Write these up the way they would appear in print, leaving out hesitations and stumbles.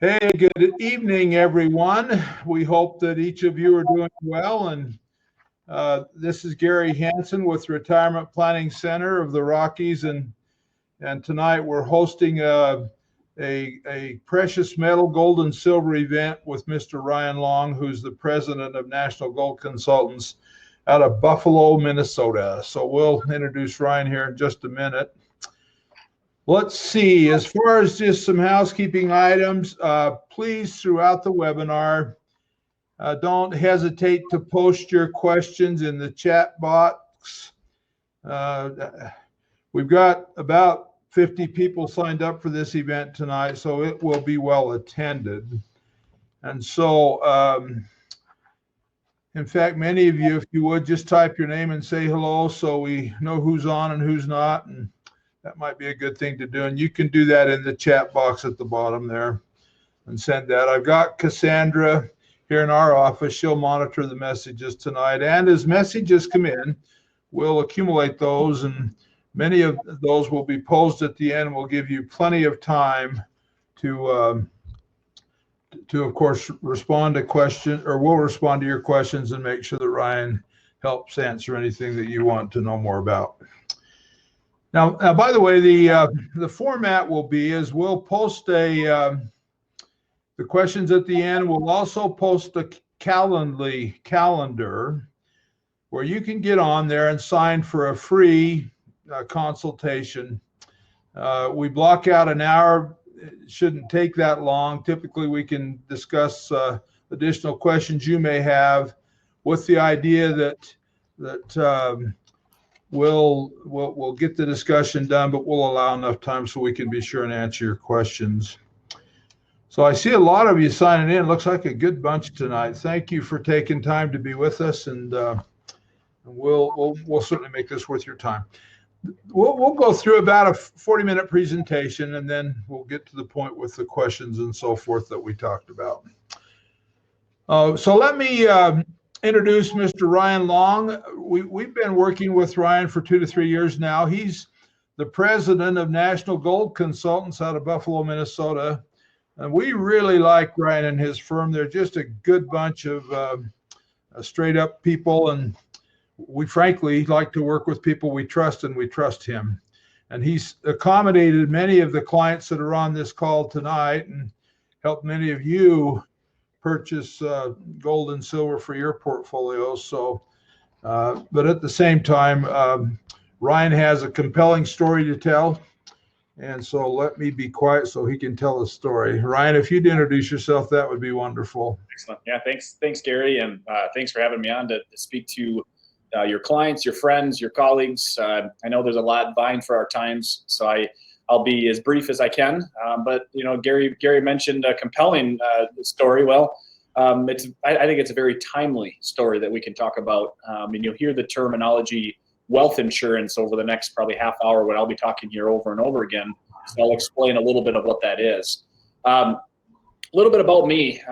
Hey, good evening, everyone. We hope that each of you are doing well. And this is Gary Hansen with Retirement Planning Center of the Rockies. And tonight we're hosting a precious metal, gold, and silver event with Mr. Ryan Long, who's the president of National Gold Consultants out of Buffalo, Minnesota. So we'll introduce Ryan here in just a minute. Let's see, as far as just some housekeeping items, please, throughout the webinar, don't hesitate to post your questions in the chat box. We've got about 50 people signed up for this event tonight, so it will be well attended. And so, in fact, many of you, if you would, just type your name and say hello so we know who's on and who's not. And that might be a good thing to do. And you can do that in the chat box at the bottom there and send that. I've got Cassandra here in our office. She'll monitor the messages tonight. And as messages come in, we'll accumulate those. And many of those will be posed at the end. We'll give you plenty of time to of course, respond to questions, or we'll respond to your questions and make sure that Ryan helps answer anything that you want to know more about. Now, by the way, the format will be is we'll post the questions at the end. We'll also post a calendar where you can get on there and sign for a free consultation. We block out an hour. It shouldn't take that long. Typically, we can discuss additional questions you may have with the idea that we'll get the discussion done, but we'll allow enough time so we can be sure and answer your questions. So I see a lot of you signing in. Looks like a good bunch tonight. Thank you for taking time to be with us, and we'll certainly make this worth your time. We'll go through about a 40-minute presentation, and then we'll get to the point with the questions and so forth that we talked about. So let me introduce Mr. Ryan Long. We've been working with Ryan for 2 to 3 years now. He's the president of National Gold Consultants out of Buffalo, Minnesota. And we really like Ryan and his firm. They're just a good bunch of straight up people. And we frankly like to work with people we trust, and we trust him. And he's accommodated many of the clients that are on this call tonight and helped many of you purchase gold and silver for your portfolios. So, but at the same time, Ryan has a compelling story to tell. And so let me be quiet so he can tell his story. Ryan, if you'd introduce yourself, that would be wonderful. Excellent. Yeah, thanks, Gary, and thanks for having me on to speak to your clients, your friends, your colleagues. I know there's a lot vying for our times, so I'll be as brief as I can. But you know, Gary mentioned a compelling story. Well, I think it's a very timely story that we can talk about. And you'll hear the terminology wealth insurance over the next probably half hour when I'll be talking here over and over again. So I'll explain a little bit of what that is. A little bit about me.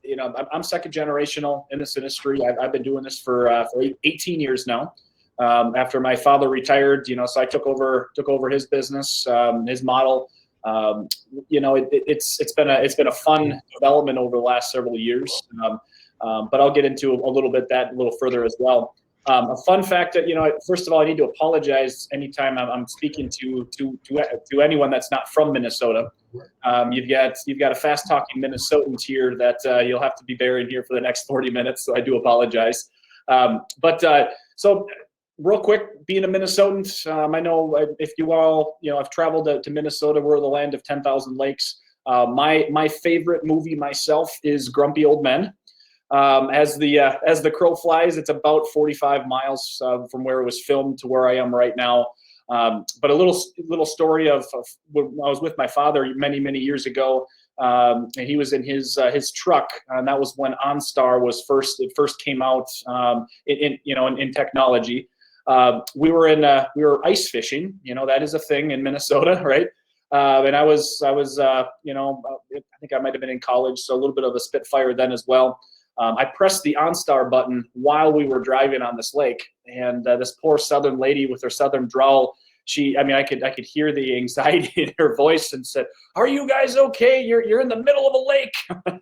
You know, I'm second generational in this industry. I've been doing this for 18 years now. After my father retired, you know, so I took over his business, his model. You know, it's been a fun development over the last several years. But I'll get into a little bit that a little further as well. A fun fact that, you know, first of all, I need to apologize anytime I'm speaking to anyone that's not from Minnesota. You've got a fast-talking Minnesotan here that you'll have to be bearing here for the next 40 minutes, so I do apologize. So real quick, being a Minnesotan, I know if you all, you know, I've traveled to Minnesota. We're the land of 10,000 lakes. My favorite movie myself is Grumpy Old Men. As the crow flies, it's about 45 miles from where it was filmed to where I am right now. But a little story of when I was with my father many years ago. And he was in his truck, and that was when OnStar first came out in technology. We were ice fishing. You know, that is a thing in Minnesota, right? And I was you know, I think I might have been in college, so a little bit of a spitfire then as well. I pressed the OnStar button while we were driving on this lake, and this poor Southern lady with her Southern drawl, I mean, I could hear the anxiety in her voice, and said, "Are you guys okay? You're in the middle of a lake."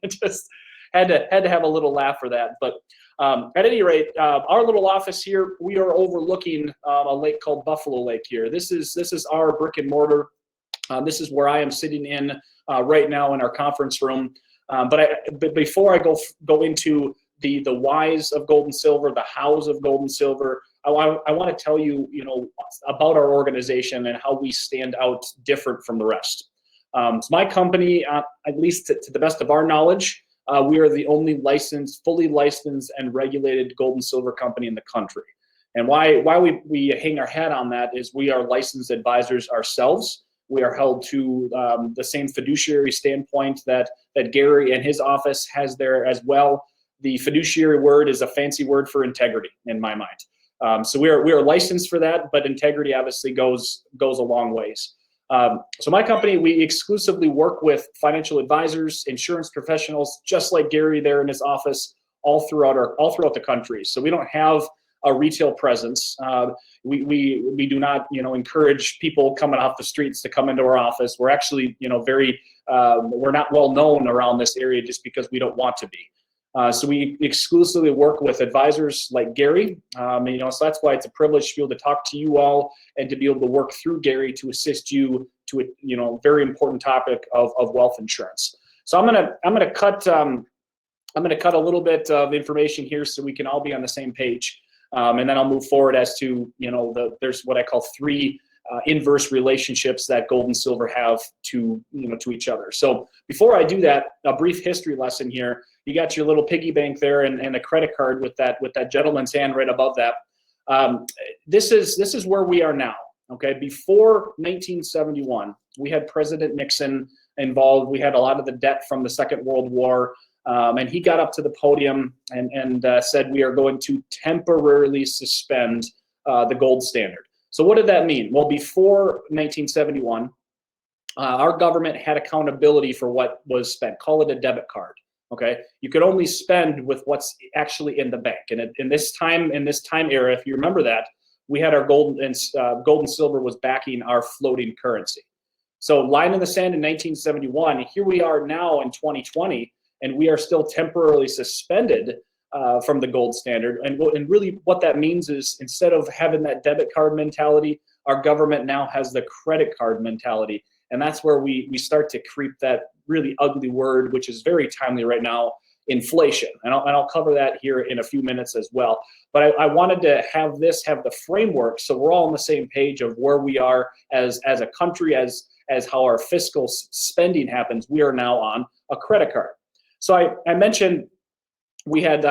Just had to have a little laugh for that. But at any rate, our little office here, we are overlooking a lake called Buffalo Lake here. This is our brick and mortar. This is where I am sitting in right now in our conference room. But before I go into the whys of gold and silver, the hows of gold and silver, I want to tell you, about our organization and how we stand out different from the rest. So my company, at least to the best of our knowledge, we are the only fully licensed and regulated gold and silver company in the country. And why we hang our hat on that is we are licensed advisors ourselves. We are held to the same fiduciary standpoint that Gary and his office has there as well. The fiduciary word is a fancy word for integrity in my mind. So we are licensed for that, but integrity obviously goes a long ways. So my company, we exclusively work with financial advisors, insurance professionals, just like Gary there in his office, all throughout the country. So we don't have a retail presence. We do not, encourage people coming off the streets to come into our office. We're actually, we're not well known around this area just because we don't want to be. So we exclusively work with advisors like Gary, so that's why it's a privilege to be able to talk to you all and to be able to work through Gary to assist you to a, very important topic of wealth insurance. So I'm gonna cut a little bit of information here so we can all be on the same page, and then I'll move forward as to there's what I call three inverse relationships that gold and silver have to each other. So before I do that, a brief history lesson here. You got your little piggy bank there and a credit card with that gentleman's hand right above that. This is where we are now. Okay, before 1971, we had President Nixon involved. We had a lot of the debt from the Second World War, and he got up to the podium and said we are going to temporarily suspend the gold standard. So what did that mean? Well, before 1971, our government had accountability for what was spent. Call it a debit card. Okay, you could only spend with what's actually in the bank. And in this time era, if you remember that, we had our gold and silver was backing our floating currency. So line in the sand in 1971. Here we are now in 2020, and we are still temporarily suspended from the gold standard. And really what that means is instead of having that debit card mentality, our government now has the credit card mentality. And that's where we start to creep that really ugly word, which is very timely right now, inflation. And I'll cover that here in a few minutes as well. But I wanted to have the framework so we're all on the same page of where we are as a country, as how our fiscal spending happens. We are now on a credit card. So I mentioned we had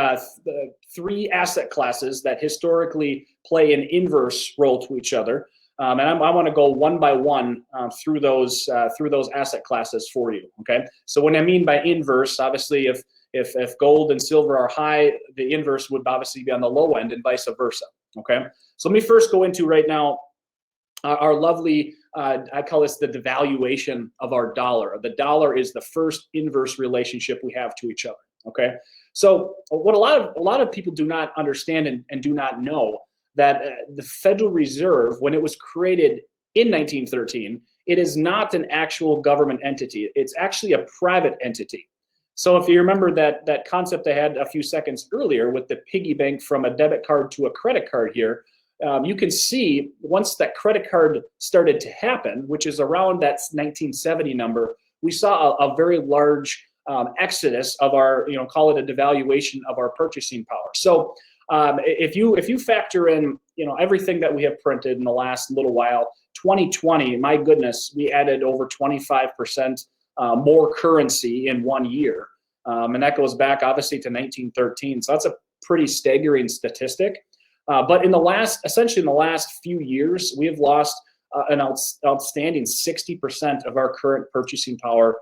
three asset classes that historically play an inverse role to each other. And I want to go one by one through those asset classes for you. Okay. So what I mean by inverse, obviously, if gold and silver are high, the inverse would obviously be on the low end, and vice versa. Okay. So let me first go into right now our lovely. I call this the devaluation of our dollar. The dollar is the first inverse relationship we have to each other. Okay. So what a lot of people do not understand and do not know, that the Federal Reserve, when it was created in 1913, it is not an actual government entity. It's actually a private entity. So if you remember that concept I had a few seconds earlier with the piggy bank from a debit card to a credit card here, you can see once that credit card started to happen, which is around that 1970 number, we saw a very large exodus of our, call it a devaluation of our purchasing power. So if you factor in, everything that we have printed in the last little while, 2020, my goodness, we added over 25% more currency in 1 year. And that goes back obviously to 1913. So that's a pretty staggering statistic. But essentially in the last few years, we have lost an outstanding 60% of our current purchasing power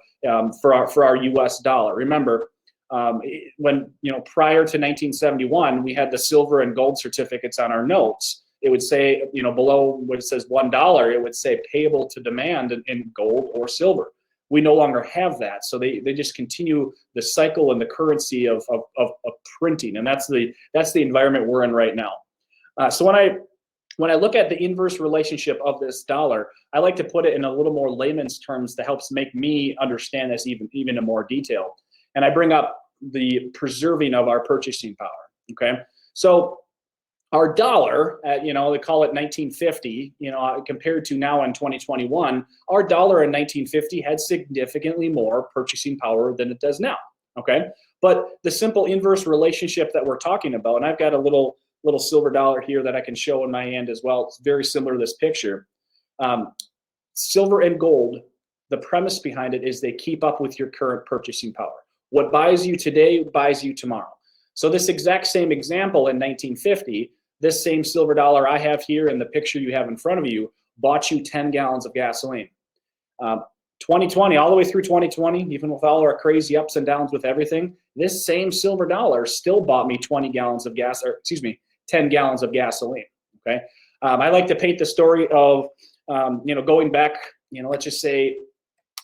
for our US dollar. Remember, when prior to 1971, we had the silver and gold certificates on our notes. It would say, below what it says $1, it would say payable to demand in gold or silver. We no longer have that, so they just continue the cycle and the currency of printing, and that's the environment we're in right now. So when when I look at the inverse relationship of this dollar, I like to put it in a little more layman's terms that helps make me understand this even in more detail. And I bring up the preserving of our purchasing power, okay? So our dollar, they call it 1950, compared to now in 2021, our dollar in 1950 had significantly more purchasing power than it does now, okay? But the simple inverse relationship that we're talking about, and I've got a little silver dollar here that I can show in my hand as well. It's very similar to this picture. Silver and gold, the premise behind it is they keep up with your current purchasing power. What buys you today buys you tomorrow. So this exact same example in 1950, this same silver dollar I have here in the picture you have in front of you bought you 10 gallons of gasoline. 2020, all the way through 2020, even with all our crazy ups and downs with everything, this same silver dollar still bought me 10 gallons of gasoline, okay? I like to paint the story of, going back, let's just say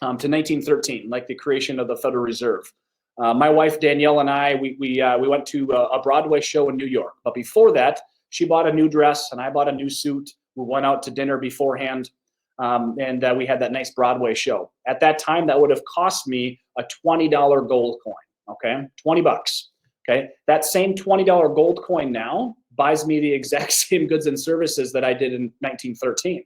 to 1913, like the creation of the Federal Reserve. My wife, Danielle, and I, we went to a Broadway show in New York. But before that, she bought a new dress and I bought a new suit. We went out to dinner beforehand. And we had that nice Broadway show. At that time, that would have cost me a $20 gold coin, okay? 20 bucks, okay? That same $20 gold coin now buys me the exact same goods and services that I did in 1913.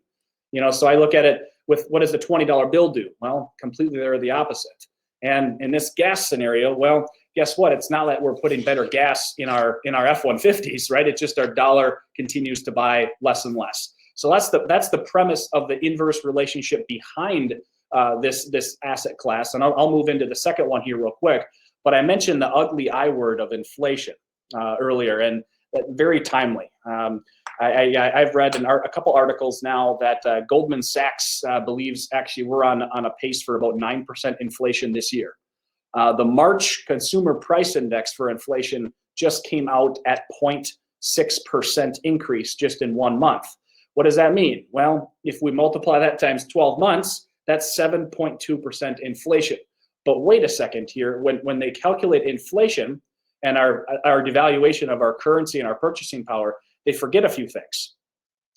So I look at it with, what does the $20 bill do? Well, completely they're the opposite. And in this gas scenario, well, guess what? It's not that we're putting better gas in our F-150s, right? It's just our dollar continues to buy less and less. So that's the premise of the inverse relationship behind this asset class. And I'll move into the second one here real quick. But I mentioned the ugly I word of inflation earlier, and very timely. I've read a couple articles now that Goldman Sachs believes actually we're on a pace for about 9% inflation this year. The March Consumer Price Index for inflation just came out at 0.6% increase just in 1 month. What does that mean? Well, if we multiply that times 12 months, that's 7.2% inflation. But wait a second here, when they calculate inflation and our devaluation of our currency and our purchasing power, they forget a few things,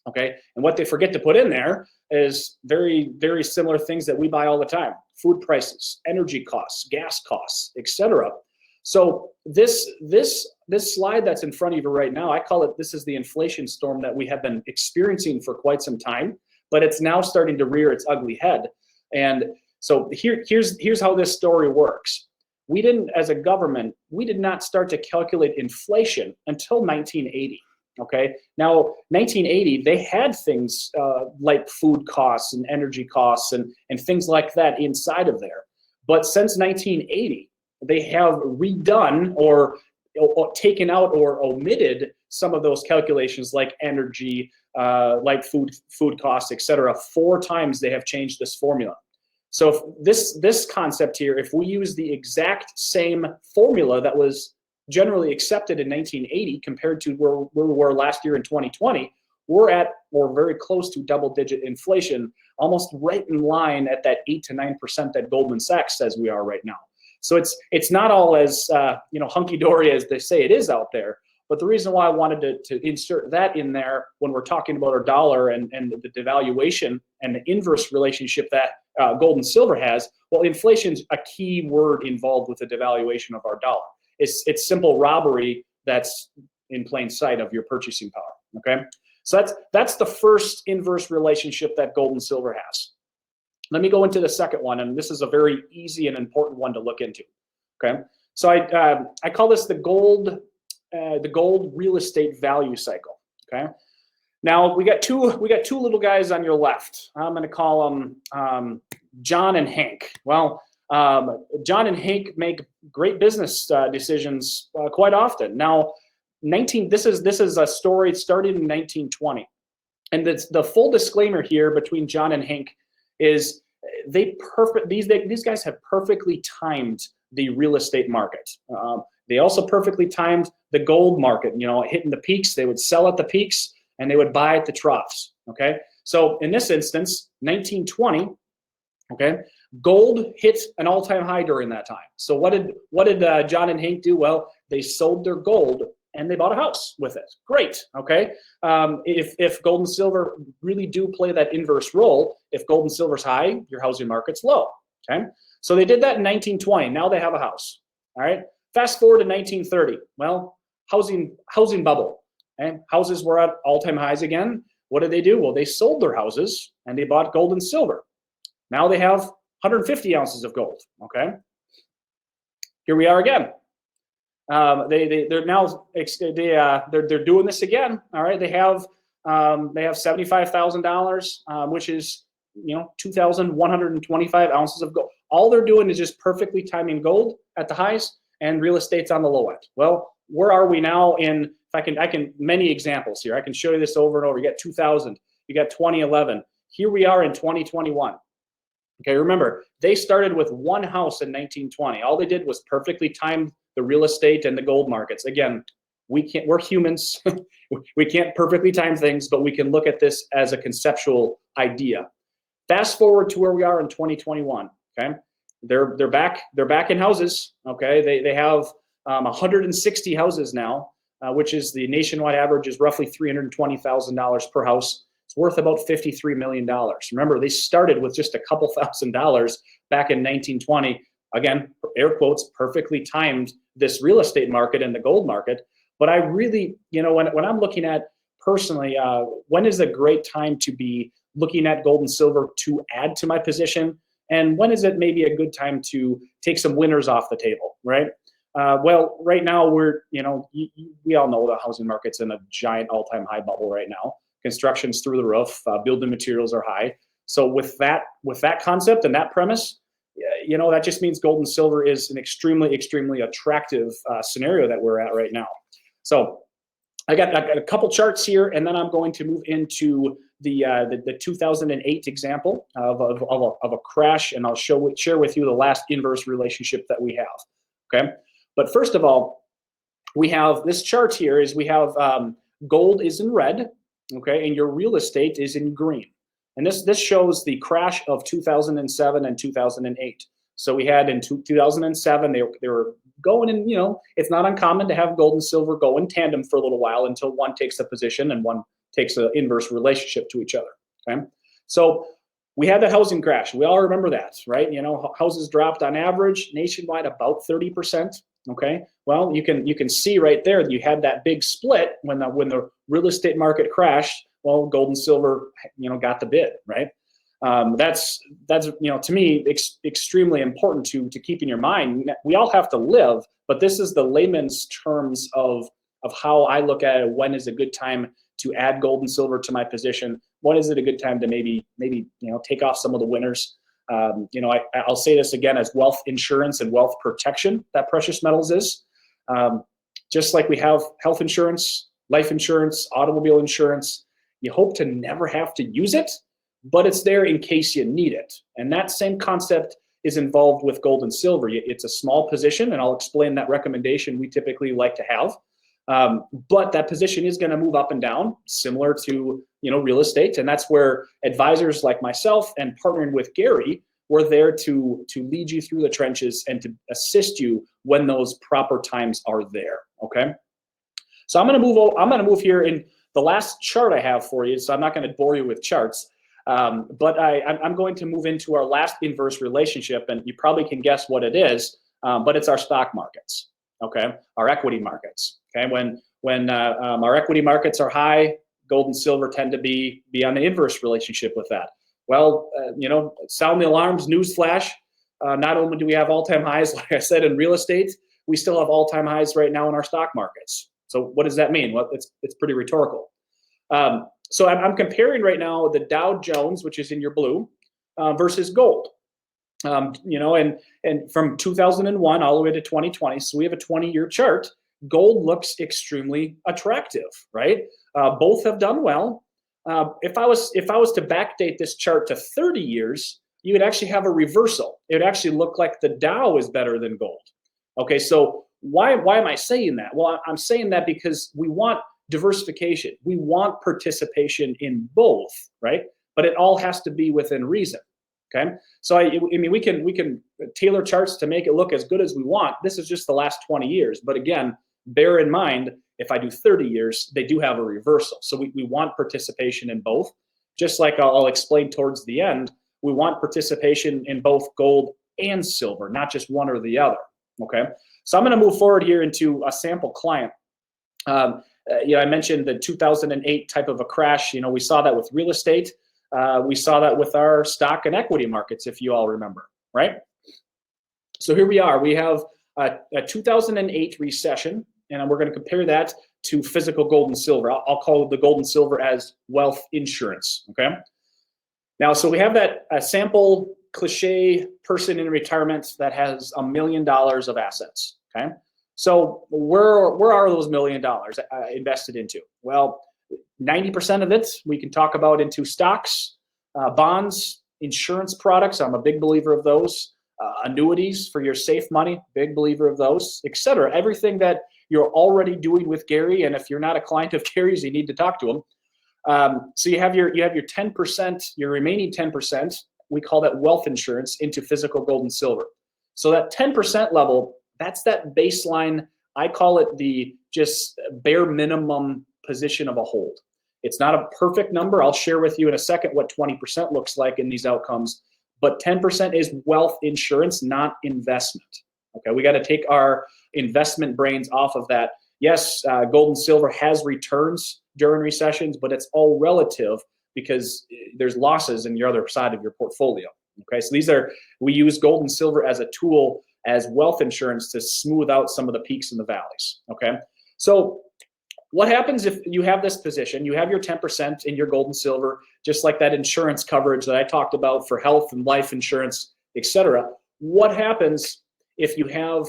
okay? And what they forget to put in there is very, very similar things that we buy all the time: food prices, energy costs, gas costs, etc. So this slide that's in front of you right now, I call it, this is the inflation storm that we have been experiencing for quite some time, but it's now starting to rear its ugly head. And so here's how this story works. We didn't, as a government, we did not start to calculate inflation until 1980. Okay, now 1980, they had things like food costs and energy costs and things like that inside of there. But since 1980, they have redone or taken out or omitted some of those calculations, like energy, like food costs, etc. 4 times they have changed this formula. So this concept here, if we use the exact same formula that was generally accepted in 1980 compared to where we were last year in 2020, we're at or very close to double-digit inflation, almost right in line at that 8 to 9% that Goldman Sachs says we are right now. So it's not all as hunky-dory as they say it is out there. But the reason why I wanted to insert that in there when we're talking about our dollar and the devaluation and the inverse relationship that gold and silver has, well, inflation's a key word involved with the devaluation of our dollar. It's simple robbery that's in plain sight of your purchasing power, okay? So that's the first inverse relationship that gold and silver has. Let me go into the second one, and this is a very easy and important one to look into, okay? So I call this the gold real estate value cycle, okay? Now we got two little guys on your left. I'm going to call them John and Hank. Well, John and Hank make great business decisions quite often. Now, this is a story started in 1920, and the full disclaimer here between John and Hank is these guys have perfectly timed the real estate market. They also perfectly timed the gold market. Hitting the peaks, they would sell at the peaks and they would buy at the troughs. Okay, so in this instance, 1920. Okay, gold hit an all-time high during that time. So what did John and Hank do? Well, they sold their gold and they bought a house with it. Great, okay? If gold and silver really do play that inverse role, if gold and silver's high, your housing market's low, okay? So they did that in 1920. Now they have a house, all right? Fast forward to 1930. Well, housing bubble, okay? Houses were at all-time highs again. What did they do? Well, they sold their houses and they bought gold and silver. Now they have 150 ounces of gold, okay? Here we are again. They're now they're doing this again. All right, they have $75,000, which is 2,125 ounces of gold. All they're doing is just perfectly timing gold at the highs and real estate's on the low end. Well, where are we now? In I can many examples here. I can show you this over and over. You got 2000, you got 2011. Here we are in 2021. Okay, remember, they started with one house in 1920. All they did was perfectly time the real estate and the gold markets. Again, we're humans. We can't perfectly time things, but we can look at this as a conceptual idea. Fast forward to where we are in 2021, okay? They're back in houses, okay? They have 160 houses now, which is the nationwide average is roughly $320,000 per house. It's worth about $53 million. Remember, they started with just a couple $1,000s back in 1920. Again, air quotes, perfectly timed this real estate market and the gold market. But I really, when I'm looking at personally, when is a great time to be looking at gold and silver to add to my position? And when is it maybe a good time to take some winners off the table, right? Well, right now we all know the housing market's in a giant all-time high bubble right now. Construction's through the roof, building materials are high. So with that concept and that premise, that just means gold and silver is an extremely, extremely attractive scenario that we're at right now. So I got a couple charts here, and then I'm going to move into the 2008 example of a crash, and I'll share with you the last inverse relationship that we have. Okay, but first of all, we have this chart here. We have gold is in red, okay, and your real estate is in green. And this shows the crash of 2007 and 2008. So we had in 2007, they were going in, it's not uncommon to have gold and silver go in tandem for a little while until one takes a position and one takes an inverse relationship to each other, okay? So we had the housing crash. We all remember that, right? Houses dropped on average nationwide about 30%, okay? Well, you can see right there that you had that big split when the real estate market crashed. Well, gold and silver, got the bid, right? That's to me extremely important to keep in your mind. We all have to live, but this is the layman's terms of how I look at it. When is a good time to add gold and silver to my position? When is it a good time to maybe take off some of the winners? I'll say this again as wealth insurance and wealth protection that precious metals is. Just like we have health insurance, life insurance, automobile insurance. You hope to never have to use it, but it's there in case you need it. And that same concept is involved with gold and silver. It's a small position, and I'll explain that recommendation we typically like to have. But that position is going to move up and down, similar to real estate. And that's where advisors like myself and partnering with Gary, we're there to lead you through the trenches and to assist you when those proper times are there. Okay. So I'm going to move here in the last chart I have for you. So I'm not going to bore you with charts, but I'm going to move into our last inverse relationship, and you probably can guess what it is. But it's our stock markets. Okay, our equity markets. Okay, when our equity markets are high, gold and silver tend to be on the inverse relationship with that. Well, sound the alarms, newsflash. Not only do we have all-time highs, like I said, in real estate, we still have all-time highs right now in our stock markets. So what does that mean? Well, it's pretty rhetorical. So I'm comparing right now the Dow Jones, which is in your blue, versus gold. And from 2001 all the way to 2020, so we have a 20-year chart. Gold looks extremely attractive, right? Both have done well. If I was to backdate this chart to 30 years, you would actually have a reversal. It would actually look like the Dow is better than gold. Okay, so why am I saying that? Well, I'm saying that because we want diversification. We want participation in both, right? But it all has to be within reason. Okay, so I mean, we can tailor charts to make it look as good as we want. This is just the last 20 years. But again, Bear in mind, if I do 30 years, they do have a reversal. So we want participation in both. Just like I'll explain towards the end, we want participation in both gold and silver, not just one or the other, okay? So I'm gonna move forward here into a sample client. I mentioned the 2008 type of a crash. We saw that with real estate. We saw that with our stock and equity markets, if you all remember, right? So here we are. We have a 2008 recession, and we're going to compare that to physical gold and silver. I'll call the gold and silver as wealth insurance, okay? Now, so we have that sample cliche person in retirement that has $1 million of assets, okay? So where are those $1 million invested into? Well, 90% of it we can talk about into stocks, bonds, insurance products. I'm a big believer of those. Annuities for your safe money, big believer of those, etc. Everything that you're already doing with Gary, and if you're not a client of Gary's, you need to talk to him. So you have your 10%, your remaining 10%. We call that wealth insurance into physical gold and silver. So that 10% level, that's that baseline. I call it the just bare minimum position of a hold. It's not a perfect number. I'll share with you in a second what 20% looks like in these outcomes. But 10% is wealth insurance, not investment. Okay, we got to take our investment brains off of that. Yes, gold and silver has returns during recessions, but it's all relative because there's losses in your other side of your portfolio. Okay, so we use gold and silver as a tool as wealth insurance to smooth out some of the peaks and the valleys. Okay, so what happens if you have this position, you have your 10% in your gold and silver, just like that insurance coverage that I talked about for health and life insurance, etc. What happens if you have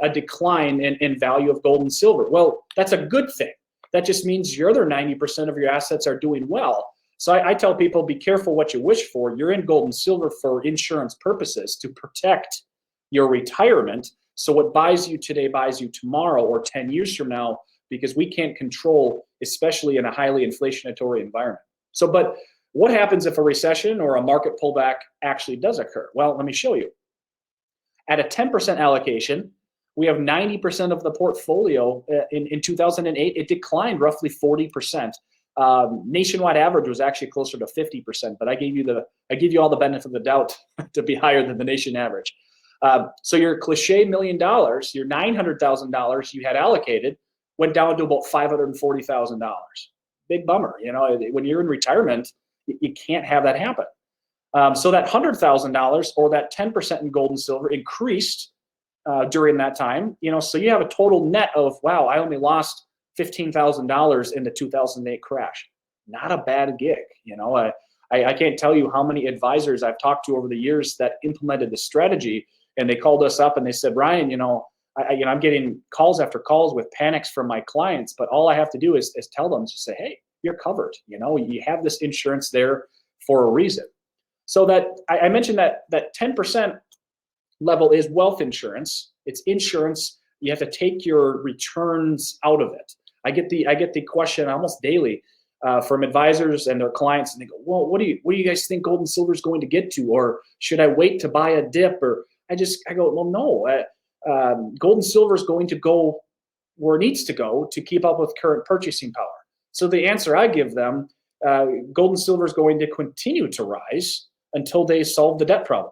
a decline in value of gold and silver? Well, that's a good thing. That just means your other 90% of your assets are doing well. So I tell people, be careful what you wish for. You're in gold and silver for insurance purposes to protect your retirement. So what buys you today buys you tomorrow or 10 years from now, because we can't control, especially in a highly inflationary environment. So, but what happens if a recession or a market pullback actually does occur? Well, let me show you. At a 10% allocation, we have 90% of the portfolio in 2008. It declined roughly 40%. Nationwide average was actually closer to 50%, but I give you all the benefit of the doubt to be higher than the nation average. So your cliche $1 million, your $900,000 you had allocated, went down to about $540,000. Big bummer. When you're in retirement, you can't have that happen. So that $100,000 or that 10% in gold and silver increased during that time. So you have a total net of, wow, I only lost $15,000 in the 2008 crash. Not a bad gig. I can't tell you how many advisors I've talked to over the years that implemented the strategy, and they called us up and they said, Ryan, I'm getting calls after calls with panics from my clients, but all I have to do is tell them, just say, hey, you're covered. You have this insurance there for a reason. So that I mentioned that 10% level is wealth insurance. It's insurance. You have to take your returns out of it. I get the question almost daily from advisors and their clients, and they go, well, what do you guys think gold and silver is going to get to, or should I wait to buy a dip? Or I go, well, no. Gold and silver is going to go where it needs to go to keep up with current purchasing power. So the answer I give them, gold and silver is going to continue to rise until they solve the debt problem,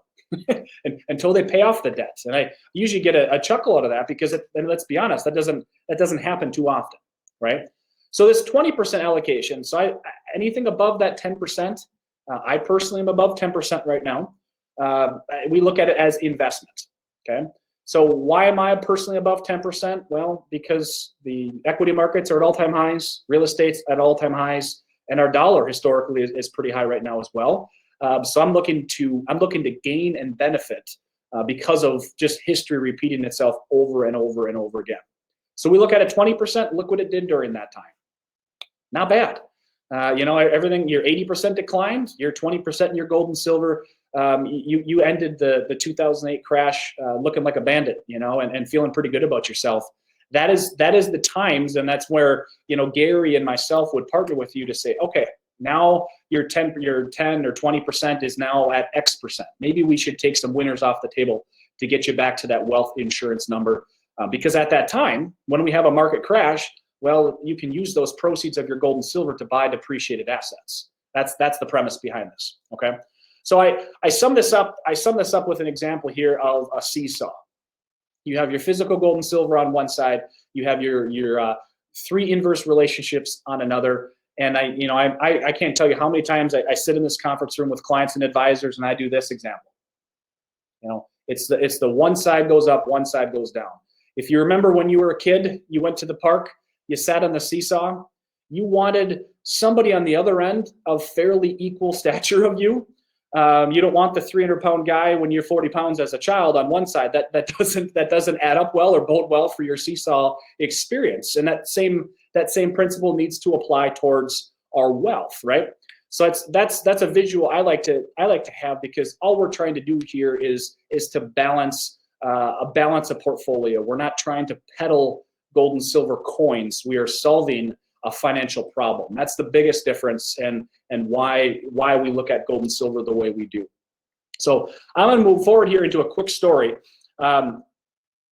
and until they pay off the debt. And I usually get a chuckle out of that because, and let's be honest, that doesn't happen too often, right? So this 20% allocation, so anything above that 10%, I personally am above 10% right now. We look at it as investment, okay? So why am I personally above 10%? Well, because the equity markets are at all-time highs, real estate's at all-time highs, and our dollar historically is pretty high right now as well. So I'm looking to gain and benefit because of just history repeating itself over and over and over again. So we look at it 20%. Look what it did during that time. Not bad. Everything, your 80% declined, your 20% in your gold and silver. You ended the 2008 crash looking like a bandit, and feeling pretty good about yourself. That is the times, and that's where Gary and myself would partner with you to say, okay, now your 10 or 20% is now at X%. Maybe we should take some winners off the table to get you back to that wealth insurance number. Because at that time, when we have a market crash, well, you can use those proceeds of your gold and silver to buy depreciated assets. That's the premise behind this. Okay, so I sum this up. I sum this up with an example here of a seesaw. You have your physical gold and silver on one side. You have your three inverse relationships on another. And I can't tell you how many times I sit in this conference room with clients and advisors, and I do this example. It's the one side goes up, one side goes down. If you remember when you were a kid, you went to the park, you sat on the seesaw, you wanted somebody on the other end of fairly equal stature of you. You don't want the 300-pound guy when you're 40 pounds as a child on one side. That doesn't add up well or bode well for your seesaw experience. And that same principle needs to apply towards our wealth, right? So that's a visual I like to have, because all we're trying to do here is to balance a portfolio. We're not trying to peddle gold and silver coins. We are solving a financial problem. That's the biggest difference, and why we look at gold and silver the way we do. So I'm going to move forward here into a quick story.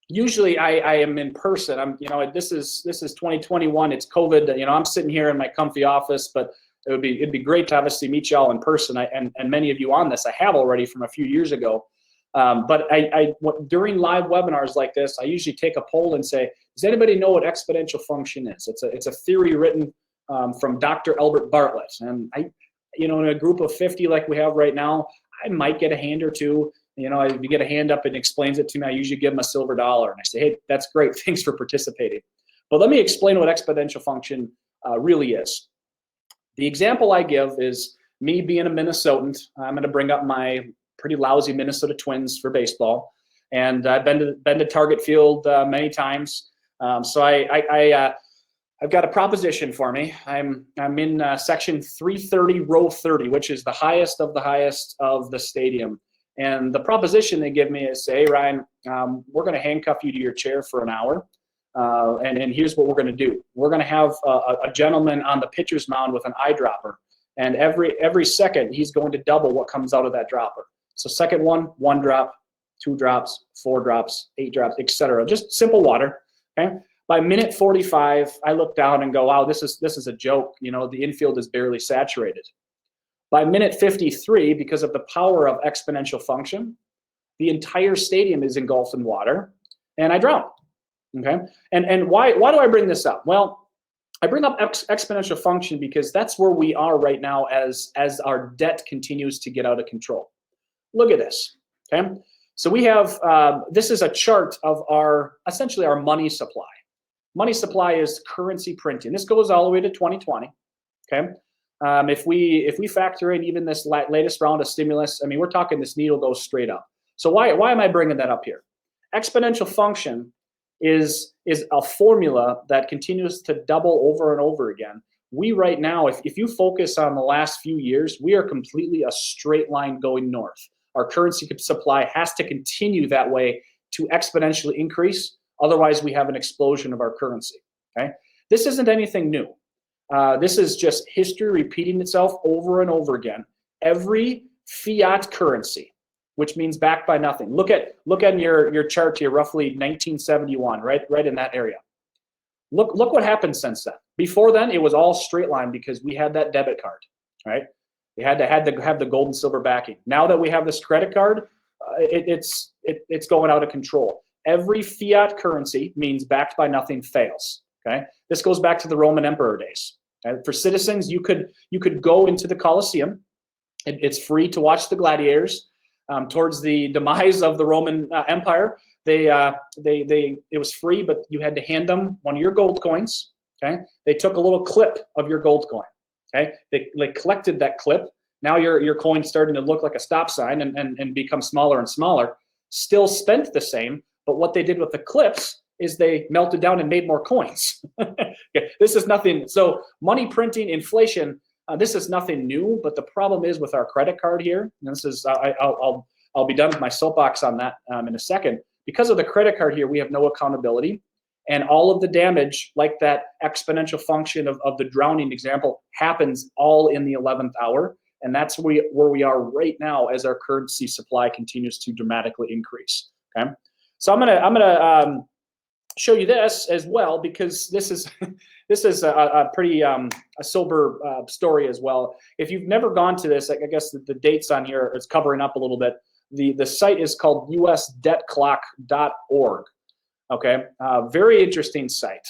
Usually I am in person. This is 2021. It's COVID. I'm sitting here in my comfy office, but it'd be great to obviously meet y'all in person. And many of you on this I have already from a few years ago. But during live webinars like this, I usually take a poll and say, does anybody know what exponential function is? It's a theory written from Dr. Albert Bartlett. And in a group of 50 like we have right now, I might get a hand or two. If you get a hand up and explains it to me, I usually give them a silver dollar. And I say, hey, that's great. Thanks for participating. But let me explain what exponential function really is. The example I give is me being a Minnesotan. I'm going to bring up my pretty lousy Minnesota Twins for baseball, and I've been to Target Field many times. So I've got a proposition for me. I'm in section 330, row 30, which is the highest of the stadium. And the proposition they give me is, say, hey, Ryan, we're going to handcuff you to your chair for an hour. And here's what we're going to do. We're going to have a gentleman on the pitcher's mound with an eyedropper. And every second, he's going to double what comes out of that dropper. So second one drop, 2 drops, 4 drops, 8 drops, etc. Just simple water. Okay. By minute 45, I look down and go, wow, this is a joke. The infield is barely saturated. By minute 53, because of the power of exponential function, the entire stadium is engulfed in water, and I drown. Okay. And why do I bring this up? Well, I bring up exponential function because that's where we are right now as our debt continues to get out of control. Look at this. Okay. So we have this is a chart of essentially our money supply. Money supply is currency printing. This goes all the way to 2020. Okay. If we factor in even this latest round of stimulus, we're talking this needle goes straight up. So why am I bringing that up here? Exponential function is a formula that continues to double over and over again. We right now, if you focus on the last few years, we are completely a straight line going north. Our currency supply has to continue that way to exponentially increase. Otherwise, we have an explosion of our currency. Okay, this isn't anything new. This is just history repeating itself over and over again. Every fiat currency, which means backed by nothing. Look at your chart here, roughly 1971, right in that area. Look what happened since then. Before then, it was all straight line because we had that debit card, right? We had to have the gold and silver backing. Now that we have this credit card, it's going out of control. Every fiat currency means backed by nothing fails. Okay, this goes back to the Roman emperor days. For citizens, you could go into the Colosseum. It's free to watch the gladiators. Towards the demise of the Roman Empire, it was free, but you had to hand them one of your gold coins. Okay, they took a little clip of your gold coin. Okay, they collected that clip. Now your coin's starting to look like a stop sign and become smaller and smaller. Still spent the same, but what they did with the clips is they melted down and made more coins. Okay, this is nothing. So money printing, inflation, this is nothing new. But the problem is with our credit card here. And this is I'll be done with my soapbox on that in a second. Because of the credit card here, we have no accountability. And all of the damage, like that exponential function of the drowning example, happens all in the 11th hour. And that's where we are right now as our currency supply continues to dramatically increase. Okay, so I'm gonna show you this as well, because this is this is a pretty a sober story as well. If you've never gone to this, I guess the dates on here is covering up a little bit. The site is called usdebtclock.org. Okay, very interesting site.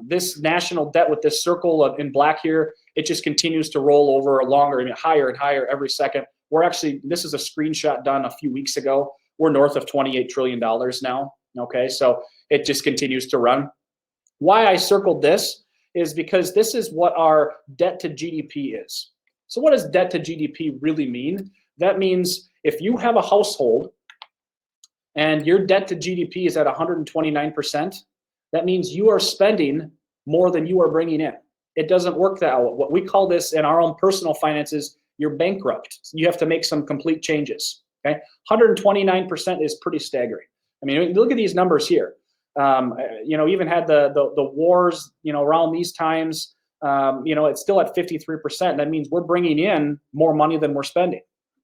This national debt with this circle in black here, it just continues to roll over longer, I mean, higher and higher every second. We're actually, this is a screenshot done a few weeks ago. We're north of $28 trillion now. Okay, so it just continues to run. Why I circled this is because this is what our debt to GDP is. So what does debt to GDP really mean? That means if you have a household and your debt to GDP is at 129%, that means you are spending more than you are bringing in. It doesn't work that way. What we call this in our own personal finances, you're bankrupt. You have to make some complete changes. Okay, 129% is pretty staggering. I mean, look at these numbers here. Even had the wars, around these times, it's still at 53%. That means we're bringing in more money than we're spending.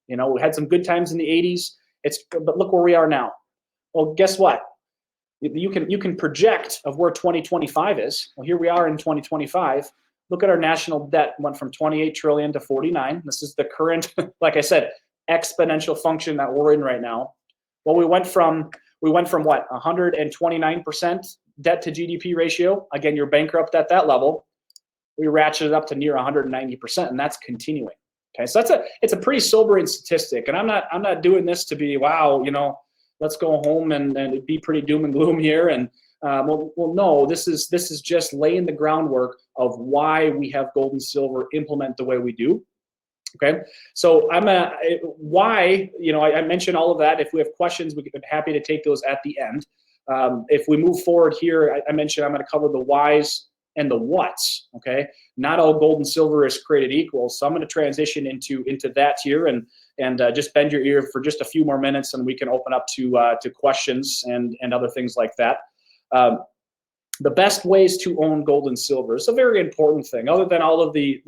We had some good times in the 80s. But look where we are now. Well, guess what? You can project of where 2025 is. Well, here we are in 2025. Look at our national debt went from 28 trillion to 49. This is the current, like I said, exponential function that we're in right now. Well, we went from what, 129% debt to GDP ratio. Again, you're bankrupt at that level. We ratcheted up to near 190%, and that's continuing. Okay, so it's a pretty sobering statistic, and I'm not doing this to be wow, let's go home and be pretty doom and gloom here. And no, this is just laying the groundwork of why we have gold and silver implement the way we do. Okay, so I mentioned all of that. If we have questions, we're happy to take those at the end. If we move forward here, I mentioned I'm going to cover the whys and the whats. Okay, not all gold and silver is created equal, so I'm going to transition into that here and just bend your ear for just a few more minutes, and we can open up to questions and other things like that. The best ways to own gold and silver is a very important thing. Other than all of the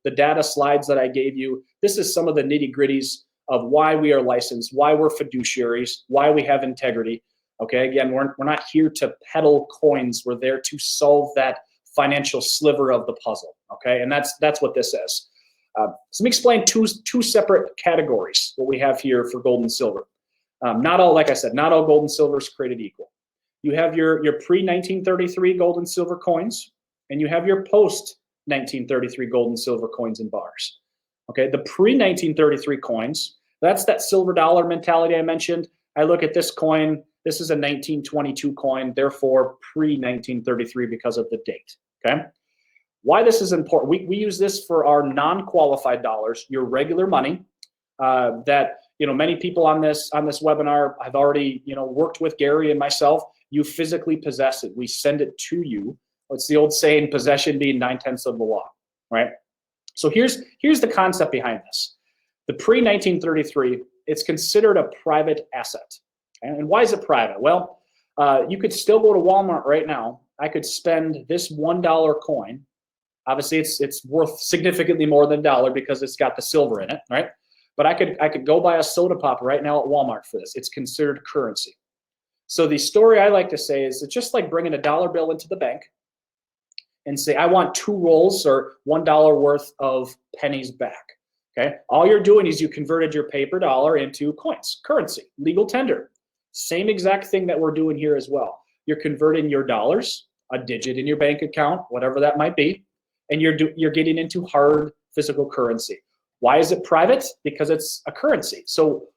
the data slides that I gave you, this is some of the nitty-gritties of why we are licensed, why we're fiduciaries, why we have integrity. Okay, again, we're not here to peddle coins. We're there to solve that financial sliver of the puzzle. Okay, and that's what this is. So let me explain two separate categories what we have here for gold and silver. Not all, like I said, not all gold and silver is created equal. You have your pre-1933 gold and silver coins, and you have your post-1933 gold and silver coins and bars. Okay, the pre-1933 coins, that's that silver dollar mentality I mentioned. I look at this coin, this is a 1922 coin, therefore pre-1933 because of the date. Okay, why this is important, we use this for our non-qualified dollars, your regular money, that many people on this webinar have already worked with Gary and myself. You physically possess it. We send it to you. It's the old saying, possession being 9/10 of the law, right? So here's the concept behind this. The pre-1933, it's considered a private asset. And why is it private? Well, you could still go to Walmart right now. I could spend this $1 coin. Obviously, it's worth significantly more than $1 because it's got the silver in it, right? But I could go buy a soda pop right now at Walmart for this. It's considered currency. So the story I like to say is it's just like bringing a dollar bill into the bank and say, I want 2 rolls or $1 worth of pennies back. Okay, all you're doing is you converted your paper dollar into coins, currency, legal tender. Same exact thing that we're doing here as well. You're converting your dollars, a digit in your bank account, whatever that might be, and you're getting into hard physical currency. Why is it private? Because it's a currency. So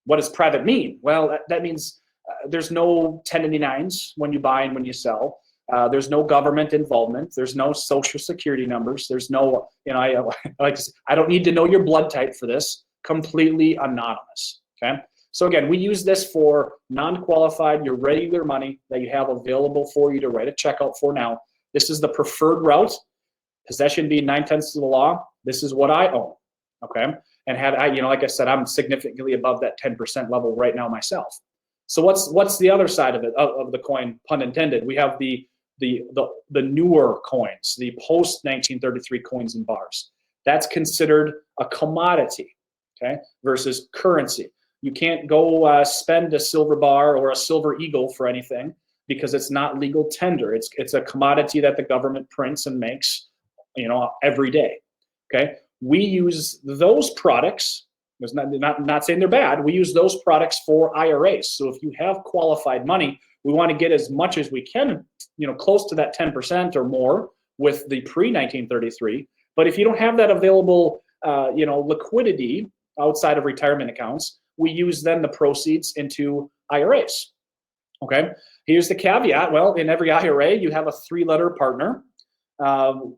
what does private mean? Well, that means there's no 1099s when you buy and when you sell. There's no government involvement. There's no social security numbers. There's no, I like to say, I don't need to know your blood type for this. Completely anonymous. Okay. So again, we use this for non-qualified, your regular money that you have available for you to write a check out for now. This is the preferred route. Possession being 9/10 of the law. This is what I own. Okay. And like I said, I'm significantly above that 10% level right now myself. So what's the other side of it, of the coin, pun intended? We have the newer coins, the post 1933 coins and bars. That's considered a commodity, okay, versus currency. You can't go spend a silver bar or a silver eagle for anything. because it's not legal tender. It's a commodity that the government prints and makes, every day. Okay, we use those products. It's not saying they're bad. We use those products for IRAs. So if you have qualified money, we want to get as much as we can, close to that 10% or more with the pre-1933. But if you don't have that available, liquidity outside of retirement accounts, we use then the proceeds into IRAs. Okay, here's the caveat. Well, in every IRA, you have a 3-letter partner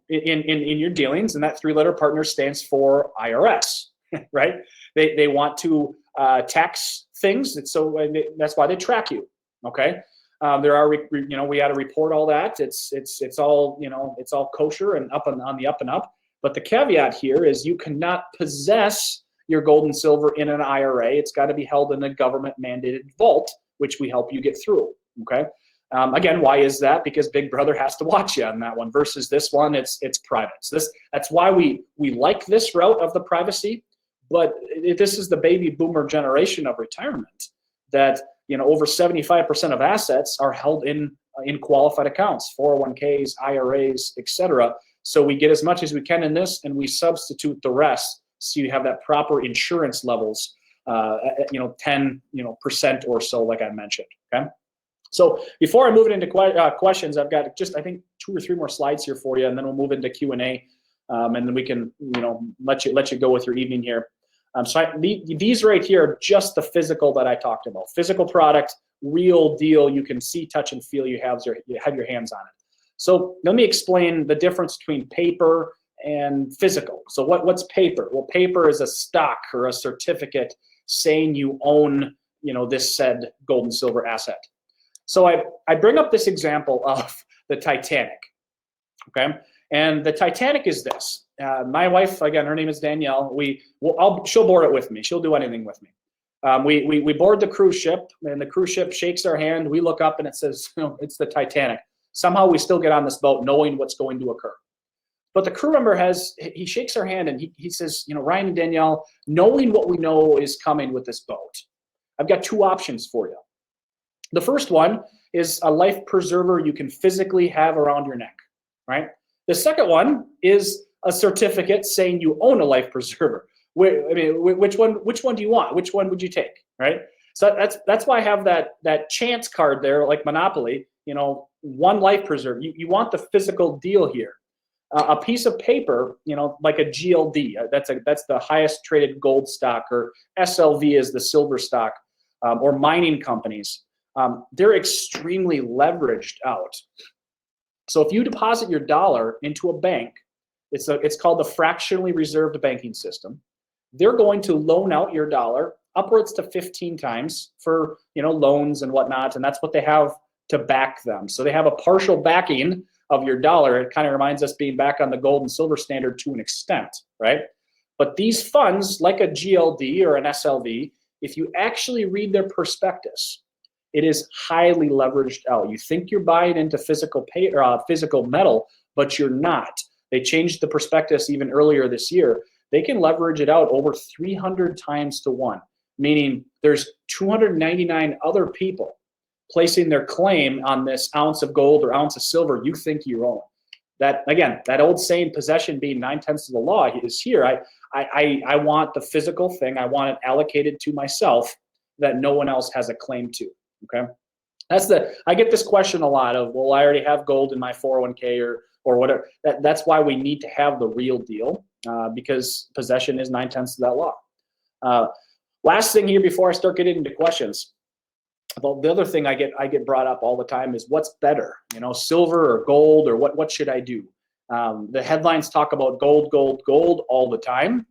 in your dealings, and that 3-letter partner stands for IRS, right? They want to tax things, and so that's why they track you. Okay, there are we got to report all that. It's all it's all kosher and up and on the up and up. But the caveat here is you cannot possess your gold and silver in an IRA. It's got to be held in a government mandated vault, which we help you get through. Okay. Again, why is that? Because Big Brother has to watch you on that one versus this one. It's private. So that's why we like this route of the privacy. But this is the baby boomer generation of retirement that over 75% of assets are held in qualified accounts, 401ks, IRAs, etc. So we get as much as we can in this, and we substitute the rest so you have that proper insurance levels. 10% or so, like I mentioned. Okay. So before I move it into questions, I've got just, I think, 2 or 3 more slides here for you, and then we'll move into Q&A, and then we can, let you go with your evening here. So these right here are just the physical that I talked about. Physical product, real deal. You can see, touch, and feel. You have your hands on it. So let me explain the difference between paper and physical. So what's paper? Well, paper is a stock or a certificate saying you own, this said gold and silver asset. So I bring up this example of the Titanic, okay? And the Titanic is this. My wife, again, her name is Danielle. She'll board it with me. She'll do anything with me. We board the cruise ship, and the cruise ship shakes our hand. We look up, and it says, it's the Titanic. Somehow we still get on this boat knowing what's going to occur. But the crew member he shakes our hand, and he says, Ryan and Danielle, knowing what we know is coming with this boat, I've got 2 options for you. The first one is a life preserver you can physically have around your neck, right? The second one is a certificate saying you own a life preserver. Which one do you want? Which one would you take, right? So that's why I have that chance card there, like Monopoly, one life preserver. You want the physical deal here. A piece of paper, like a GLD, that's the highest traded gold stock, or SLV is the silver stock, or mining companies. They're extremely leveraged out. So if you deposit your dollar into a bank, it's called the fractionally reserved banking system. They're going to loan out your dollar upwards to 15 times for loans and whatnot, and that's what they have to back them. So they have a partial backing of your dollar. It kind of reminds us being back on the gold and silver standard to an extent, right? But these funds, like a GLD or an SLV, if you actually read their prospectus, it is highly leveraged out. You think you're buying into physical metal, but you're not. They changed the prospectus even earlier this year. They can leverage it out over 300 times to 1, meaning there's 299 other people placing their claim on this ounce of gold or ounce of silver you think you own. That, again, that old saying, possession being 9/10 of the law, is here. I want the physical thing. I want it allocated to myself that no one else has a claim to. Okay, I get this question a lot of, well, I already have gold in my 401k or whatever. That's why we need to have the real deal, because possession is 9/10 of that law. Last thing here before I start getting into questions. Well, the other thing I get brought up all the time is what's better, silver or gold, or what should I do? The headlines talk about gold all the time.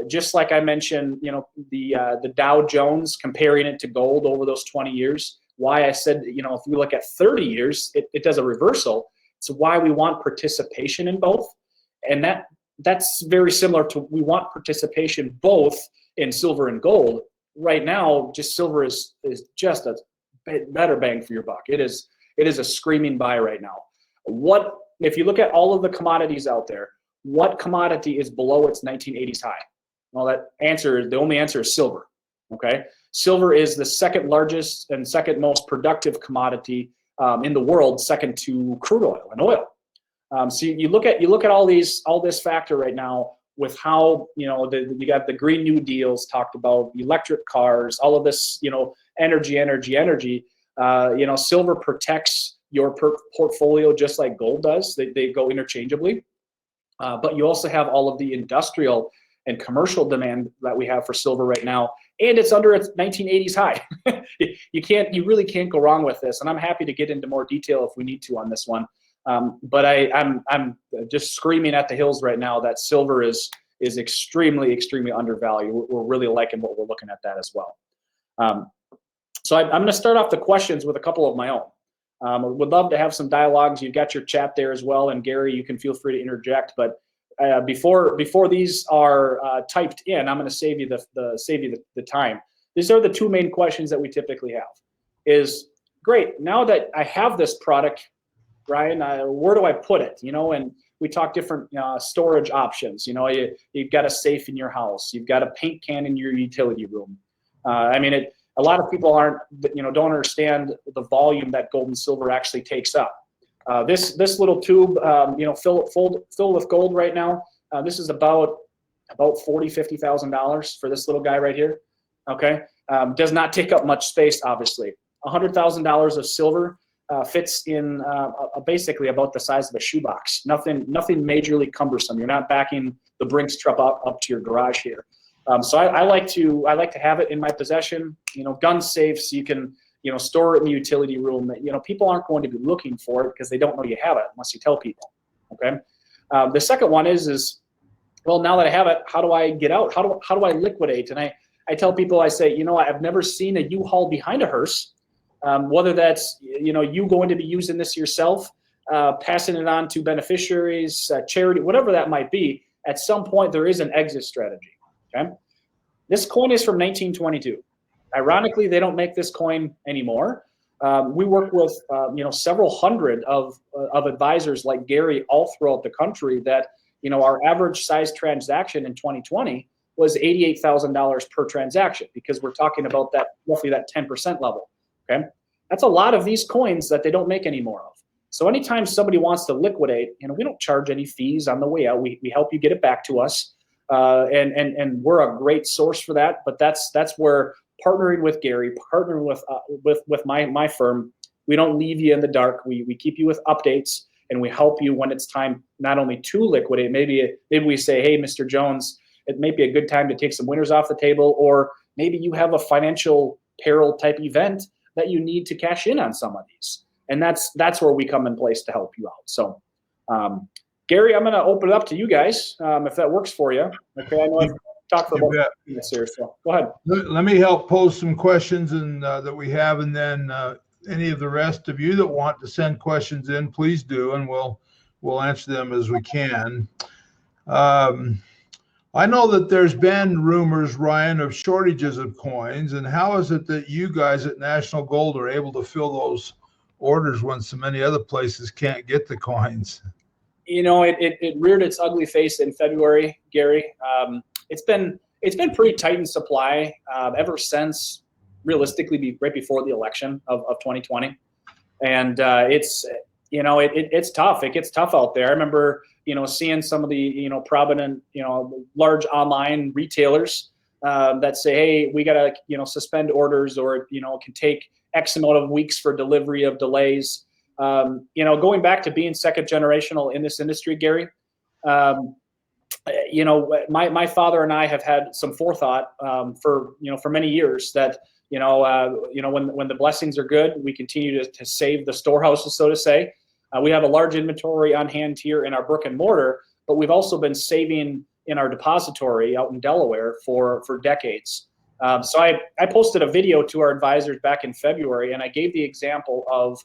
Just like I mentioned, the Dow Jones, comparing it to gold over those 20 years. Why I said, if we look at 30 years, it does a reversal. It's why we want participation in both. And that's very similar to, we want participation both in silver and gold. Right now, just silver is just a better bang for your buck. It is a screaming buy right now. If you look at all of the commodities out there, what commodity is below its 1980s high? Well, the only answer is silver. Okay, silver is the second largest and second most productive commodity in the world, second to crude oil and oil. So you look at all this factor right now with how, you know, you got the Green New Deals talked about, electric cars, all of this, you know, energy. You know, silver protects your portfolio just like gold does. They go interchangeably. But you also have all of the industrial and commercial demand that we have for silver right now, and it's under its 1980s high. You really can't go wrong with this. And I'm happy to get into more detail if we need to on this one. But I'm just screaming at the hills right now that silver is extremely undervalued. We're really liking what we're looking at that as well. So I'm going to start off the questions with a couple of my own. Would love to have some dialogues. You've got your chat there as well, and Gary, you can feel free to interject. But before these are typed in, I'm going to save you the time. These are the two main questions that we typically have. Is great, now that I have this product, Ryan, where do I put it? You know, and we talk different storage options. You know, you've got a safe in your house, you've got a paint can in your utility room. I mean, a lot of people don't understand the volume that gold and silver actually takes up. This little tube, filled with gold right now. This is about $50,000 for this little guy right here. Okay, does not take up much space, obviously. $100,000 of silver fits in basically about the size of a shoebox. Nothing majorly cumbersome. You're not backing the Brinks truck up to your garage here. So I like to have it in my possession. You know, gun safe, so you can, you know, store it in the utility room. You know, people aren't going to be looking for it because they don't know you have it unless you tell people. Okay. The second one is well, now that I have it, how do I get out? How do I liquidate? And I tell people, I say, you know, I've never seen a U-Haul behind a hearse. Whether that's, you know, you going to be using this yourself, passing it on to beneficiaries, charity, whatever that might be. At some point, there is an exit strategy. Okay, this coin is from 1922. Ironically, they don't make this coin anymore. We work with several hundred of advisors like Gary all throughout the country. That, you know, our average size transaction in 2020 was $88,000 per transaction, because we're talking about that roughly that 10% level. Okay, that's a lot of these coins that they don't make anymore of. So anytime somebody wants to liquidate, you know, we don't charge any fees on the way out. We help you get it back to us. And we're a great source for that. But that's where partnering with Gary, partnering with my firm, we don't leave you in the dark. We keep you with updates, and we help you when it's time not only to liquidate. Maybe we say, hey, Mr. Jones, it may be a good time to take some winners off the table, or maybe you have a financial peril type event that you need to cash in on some of these, and that's where we come in place to help you out. So. Gary, I'm going to open it up to you guys, if that works for you. Okay, I know I've talked for about minutes here, so go ahead. Let me help pose some questions that we have, and then any of the rest of you that want to send questions in, please do, and we'll answer them as we can. I know that there's been rumors, Ryan, of shortages of coins, and how is it that you guys at National Gold are able to fill those orders when so many other places can't get the coins? You know, it reared its ugly face in February, Gary. It's been pretty tight in supply ever since, realistically, right before the election of 2020, and it's tough. It gets tough out there. I remember, you know, seeing some of the, you know, prominent, you know, large online retailers that say, hey, we got to, you know, suspend orders, or, you know, can take X amount of weeks for delivery of delays. You know, going back to being second generational in this industry, Gary, you know, my father and I have had some forethought for many years that, when the blessings are good, we continue to save the storehouses, so to say. We have a large inventory on hand here in our brick and mortar, but we've also been saving in our depository out in Delaware for decades. So I posted a video to our advisors back in February, and I gave the example of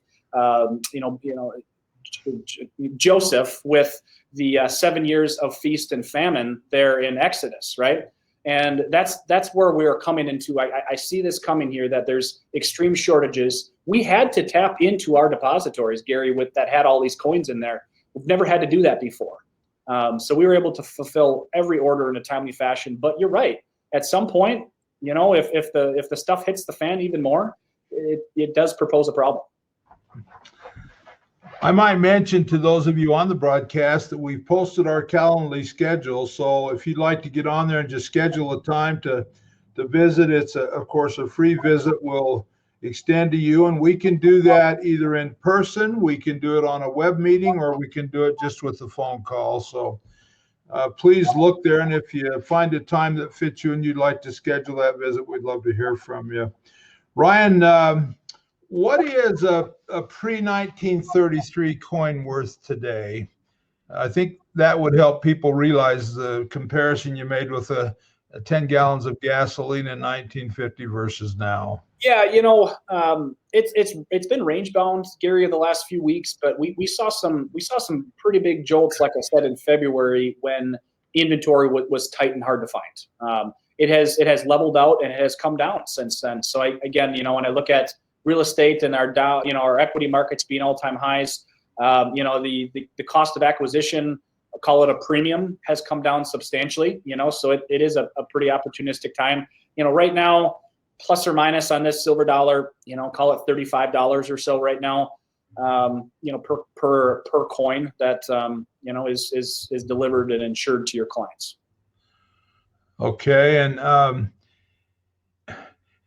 Joseph with the 7 years of feast and famine there in Exodus, right? And that's where we are coming into. I see this coming here, that there's extreme shortages. We had to tap into our depositories, Gary, that had all these coins in there. We've never had to do that before. So we were able to fulfill every order in a timely fashion. But you're right. At some point, you know, if the stuff hits the fan even more, it does propose a problem. I might mention to those of you on the broadcast that we've posted our Calendly schedule. So if you'd like to get on there and just schedule a time to visit, it's of course a free visit. We'll extend to you, and we can do that either in person, we can do it on a web meeting, or we can do it just with a phone call. So please look there, and if you find a time that fits you and you'd like to schedule that visit, we'd love to hear from you. Ryan, what is a pre-1933 coin worth today? I think that would help people realize the comparison you made with a 10 gallons of gasoline in 1950 versus now. Yeah, it's been range bound, Gary, in the last few weeks, but we saw some pretty big jolts, like I said, in February when inventory was tight and hard to find. It has leveled out and it has come down since then. So again, when I look at real estate and our equity markets being all-time highs, the cost of acquisition, I'll call it a premium, has come down substantially. So it is a pretty opportunistic time. Right now, plus or minus on this silver dollar, call it $35 or so right now, per coin that is delivered and insured to your clients. Okay, and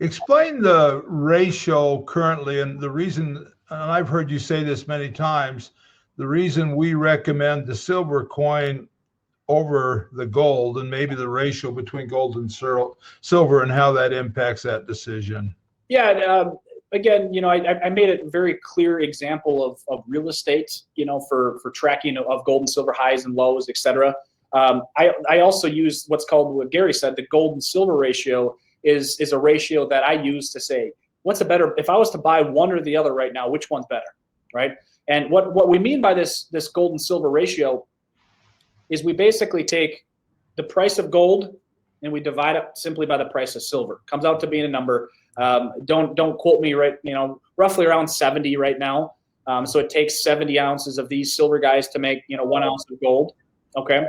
explain the ratio currently, and the reason, and I've heard you say this many times, the reason we recommend the silver coin over the gold, and maybe the ratio between gold and silver and how that impacts that decision. Yeah, again, I made a very clear example of real estate, for tracking of gold and silver highs and lows, et cetera. I also use what's called, what Gary said, the gold and silver ratio is a ratio that I use to say, what's a better, if I was to buy one or the other right now, which one's better, right? And what we mean by this gold and silver ratio is we basically take the price of gold and we divide it simply by the price of silver. Comes out to being a number. Don't quote me, right? Roughly around 70 right now. So it takes 70 ounces of these silver guys to make 1 ounce of gold. Okay.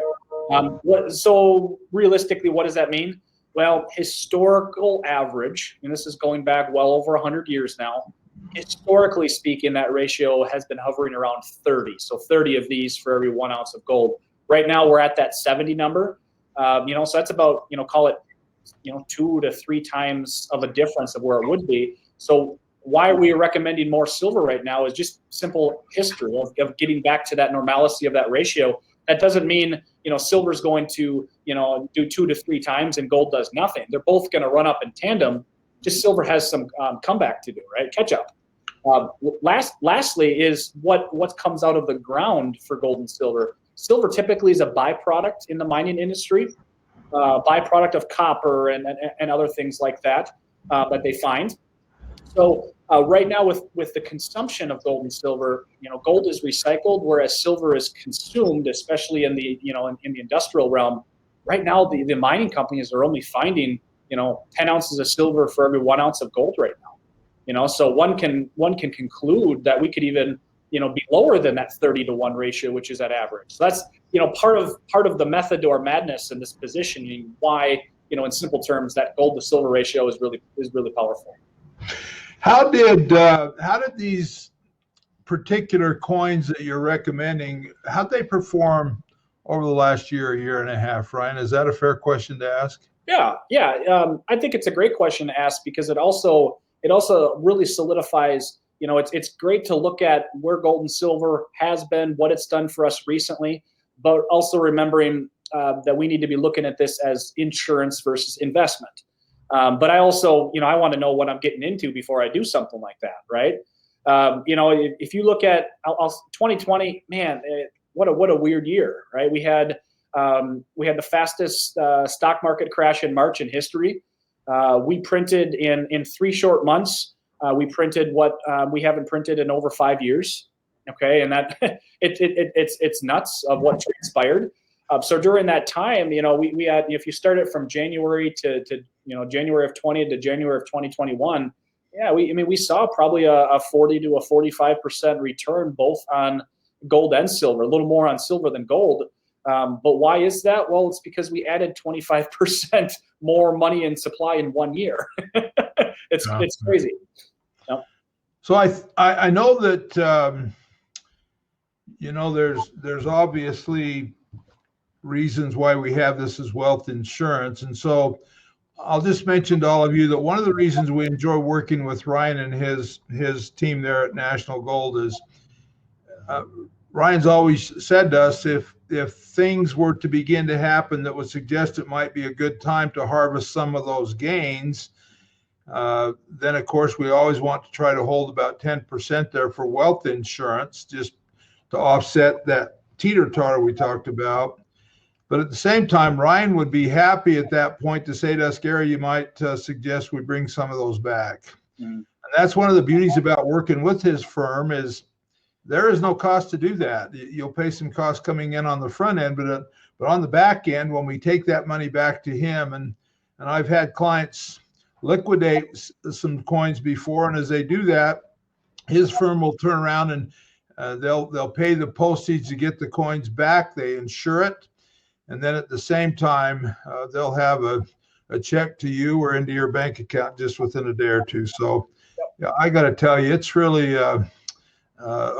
So realistically, what does that mean? Well, historical average, and this is going back well over 100 years now. Historically speaking, that ratio has been hovering around 30. So 30 of these for every 1 ounce of gold. Right now, we're at that 70 number. So that's about, call it, 2 to 3 times of a difference of where it would be. So why we are recommending more silver right now is just simple history of getting back to that normalcy of that ratio. That doesn't mean, silver is going to, do 2 to 3 times and gold does nothing. They're both going to run up in tandem. Just silver has some comeback to do, right? Catch up. Lastly is what comes out of the ground for gold and silver. Silver typically is a byproduct in the mining industry, byproduct of copper and other things like that that they find. So right now with the consumption of gold and silver, gold is recycled, whereas silver is consumed, especially in the in the industrial realm. Right now, the mining companies are only finding 10 ounces of silver for every 1 ounce of gold right now. So one can conclude that we could even be lower than that 30-to-1 ratio, which is that average. So that's part of the method or madness in this positioning. Why in simple terms that gold to silver ratio is really powerful. How did these particular coins that you're recommending, how'd they perform over the last year and a half, Ryan? Is that a fair question to ask? Yeah. I think it's a great question to ask because it also really solidifies. It's great to look at where gold and silver has been, what it's done for us recently, but also remembering that we need to be looking at this as insurance versus investment. But I also, I want to know what I'm getting into before I do something like that, right? If you look at 2020, man, what a weird year, right? We had the fastest stock market crash in March in history. We printed in 3 short months. We printed what we haven't printed in over 5 years. Okay, and that it's nuts of what transpired. So during that time, we had, if you started from January to January of 20 to January of 2021, yeah, we saw probably a 40 to a 45% return both on gold and silver, a little more on silver than gold. But why is that? Well, it's because we added 25% more money in supply in 1 year. It's crazy. So I know that there's obviously reasons why we have this as wealth insurance, and so I'll just mention to all of you that one of the reasons we enjoy working with Ryan and his team there at National Gold is Ryan's always said to us, if things were to begin to happen that would suggest it might be a good time to harvest some of those gains, then of course we always want to try to hold about 10% there for wealth insurance, just to offset that teeter-totter we talked about. But at the same time, Ryan would be happy at that point to say to us, Gary, you might suggest we bring some of those back. And that's one of the beauties about working with his firm is there is no cost to do that. You'll pay some costs coming in on the front end, but on the back end, when we take that money back to him, and I've had clients liquidate some coins before, and as they do that, his firm will turn around and they'll pay the postage to get the coins back. They insure it, and then at the same time, they'll have a check to you or into your bank account just within a day or two. So, yeah, I got to tell you, it's really a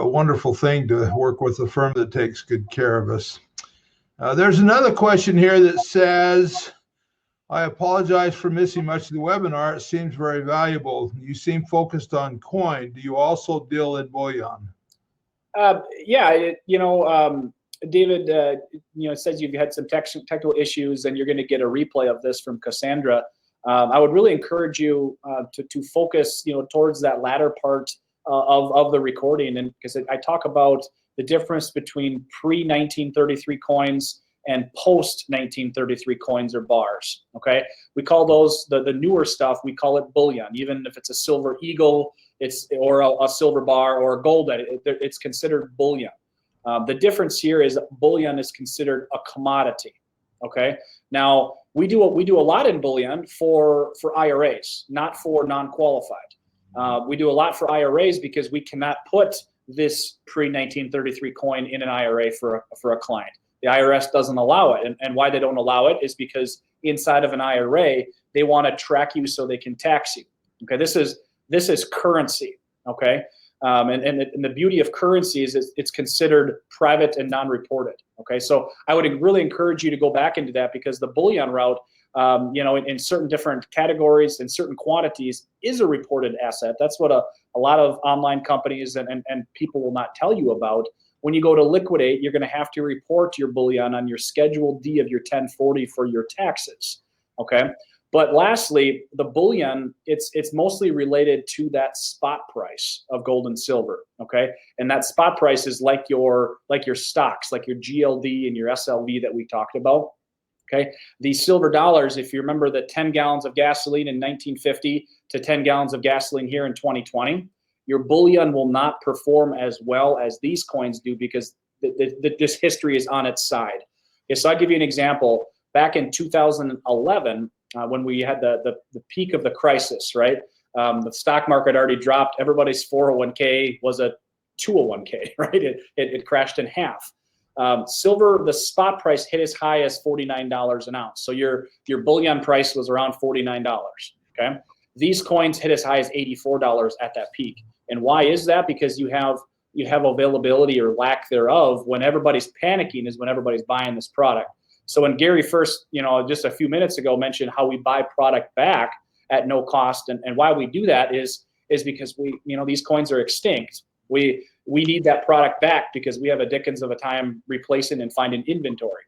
wonderful thing to work with a firm that takes good care of us. There's another question here that says, I apologize for missing much of the webinar. It seems very valuable. You seem focused on coin. Do you also deal in bullion? Yeah, David, it says you've had some technical issues and you're going to get a replay of this from Cassandra. I would really encourage you to focus, towards that latter part of the recording, and because I talk about the difference between pre-1933 coins and post-1933 coins or bars. Okay, we call those the newer stuff. We call it bullion, even if it's a silver eagle, or a silver bar or a gold. It's considered bullion. The difference here is bullion is considered a commodity. Okay, now we do a lot in bullion for IRAs, not for non-qualified. We do a lot for IRAs because we cannot put this pre-1933 coin in an IRA for a client. The IRS doesn't allow it, and why they don't allow it is because inside of an IRA they want to track you so they can tax you. Okay, this is currency. Okay, and the beauty of currency is it's considered private and non-reported. Okay, so I would really encourage you to go back into that, because the bullion route, in certain different categories and certain quantities, is a reported asset. That's what a lot of online companies and people will not tell you about. When you go to liquidate, you're going to have to report your bullion on your Schedule D of your 1040 for your taxes. Okay. But lastly, the bullion, it's mostly related to that spot price of gold and silver. Okay. And that spot price is like your stocks, like your GLD and your SLV that we talked about. Okay. These silver dollars, if you remember the 10 gallons of gasoline in 1950 to 10 gallons of gasoline here in 2020, your bullion will not perform as well as these coins do, because this history is on its side. Okay, so I'll give you an example. Back in 2011, when we had the peak of the crisis, right? The stock market already dropped. Everybody's 401k was a 201k, right? It crashed in half. Silver, the spot price hit as high as $49 an ounce. So your bullion price was around $49. Okay, these coins hit as high as $84 at that peak. And why is that? Because you have availability or lack thereof. When everybody's panicking is when everybody's buying this product. So when Gary first, just a few minutes ago mentioned how we buy product back at no cost, and why we do that is because these coins are extinct. We need that product back because we have a dickens of a time replacing and finding inventory.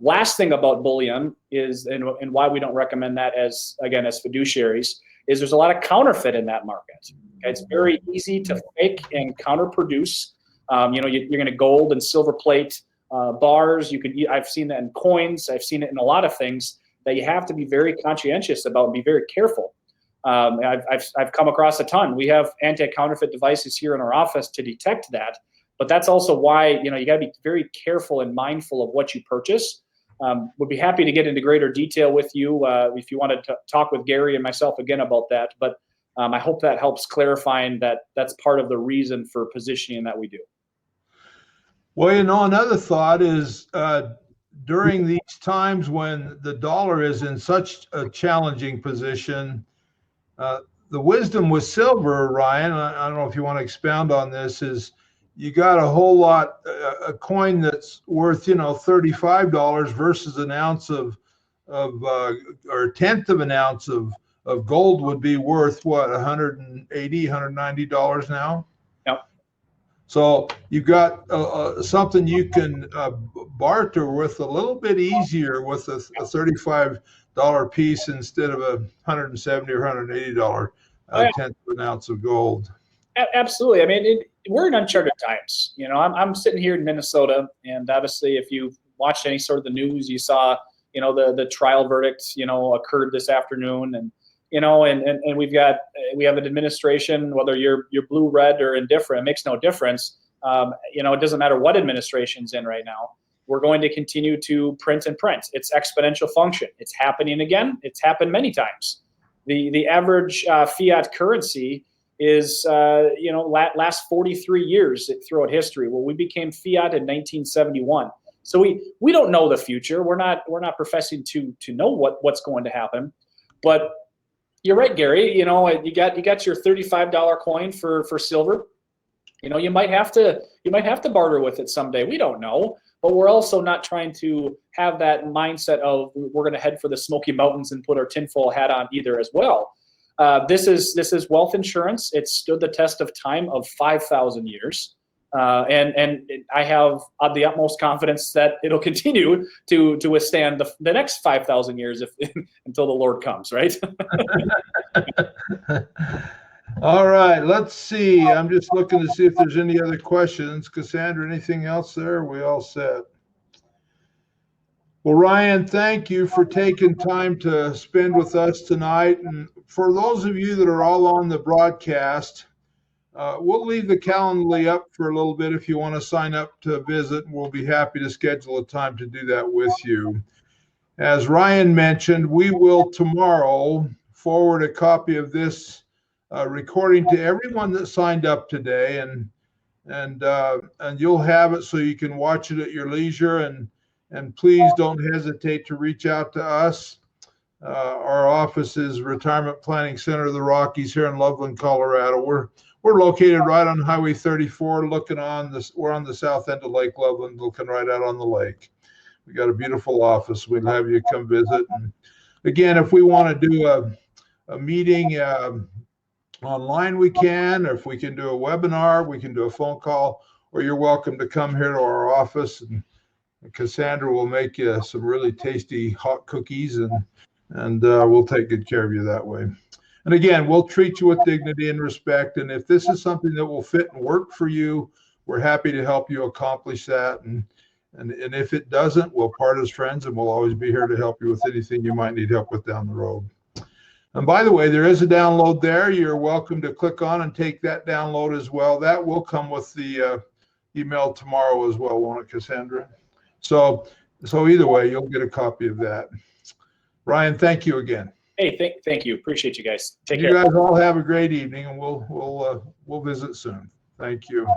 Last thing about bullion is, and why we don't recommend that as fiduciaries, is there's a lot of counterfeit in that market. Okay? It's very easy to fake and counterproduce. You're going to gold and silver plate bars. I've seen that in coins. I've seen it in a lot of things that you have to be very conscientious about and be very careful. I've come across a ton. We have anti-counterfeit devices here in our office to detect that, but that's also why you got to be very careful and mindful of what you purchase. Would be happy to get into greater detail with you if you wanted to talk with Gary and myself again about that. But I hope that helps clarifying that's part of the reason for positioning that we do. Well, another thought is during these times when the dollar is in such a challenging position, the the wisdom with silver, Ryan, I don't know if you want to expound on this, is you got a whole lot, a coin that's worth, $35 versus an ounce of or a tenth of an ounce of gold would be worth what, $180, $190 now? Yep. So you've got something you can barter with a little bit easier with a $35 piece instead of a $170 or $180 tenth of an ounce of gold. Absolutely. I mean, we're in uncharted times. I'm sitting here in Minnesota, and obviously, if you've watched any sort of the news, you saw, the trial verdict, occurred this afternoon, and and we have an administration, whether you're blue, red, or indifferent, it makes no difference. It doesn't matter what administration's in right now. We're going to continue to print and print. It's exponential function. It's happening again. It's happened many times. The average fiat currency is last 43 years throughout history. Well, we became fiat in 1971. So we don't know the future. We're not professing to know what's going to happen. But you're right, Gary. You got your $35 coin for silver. You might have to barter with it someday. We don't know. But we're also not trying to have that mindset of we're going to head for the Smoky Mountains and put our tinfoil hat on either as well. This is wealth insurance. It's stood the test of time of 5,000 years. And I have the utmost confidence that it'll continue to withstand the next 5,000 years until the Lord comes, right? All right, let's see. I'm just looking to see if there's any other questions. Cassandra, anything else there? Are we all set? Well, Ryan, thank you for taking time to spend with us tonight. And for those of you that are all on the broadcast, we'll leave the Calendly up for a little bit if you want to sign up to visit. We'll be happy to schedule a time to do that with you. As Ryan mentioned, we will tomorrow forward a copy of this recording to everyone that signed up today, and you'll have it so you can watch it at your leisure. And please don't hesitate to reach out to us. Our office is Retirement Planning Center of the Rockies here in Loveland, Colorado. We're located right on Highway 34, we're on the south end of Lake Loveland, looking right out on the lake. We got a beautiful office. We'd have you come visit. And again, if we want to do a meeting online, we can, or if we can do a webinar, we can do a phone call, or you're welcome to come here to our office, and Cassandra will make you some really tasty hot cookies, and we'll take good care of you that way. And again, we'll treat you with dignity and respect. And if this is something that will fit and work for you, we're happy to help you accomplish that. And if it doesn't, we'll part as friends, and we'll always be here to help you with anything you might need help with down the road. And by the way, there is a download there. You're welcome to click on and take that download as well. That will come with the email tomorrow as well, won't it, Cassandra? So either way, you'll get a copy of that. Ryan, thank you again. Hey, thank you. Appreciate you guys. Take care. You guys all have a great evening, and we'll visit soon. Thank you.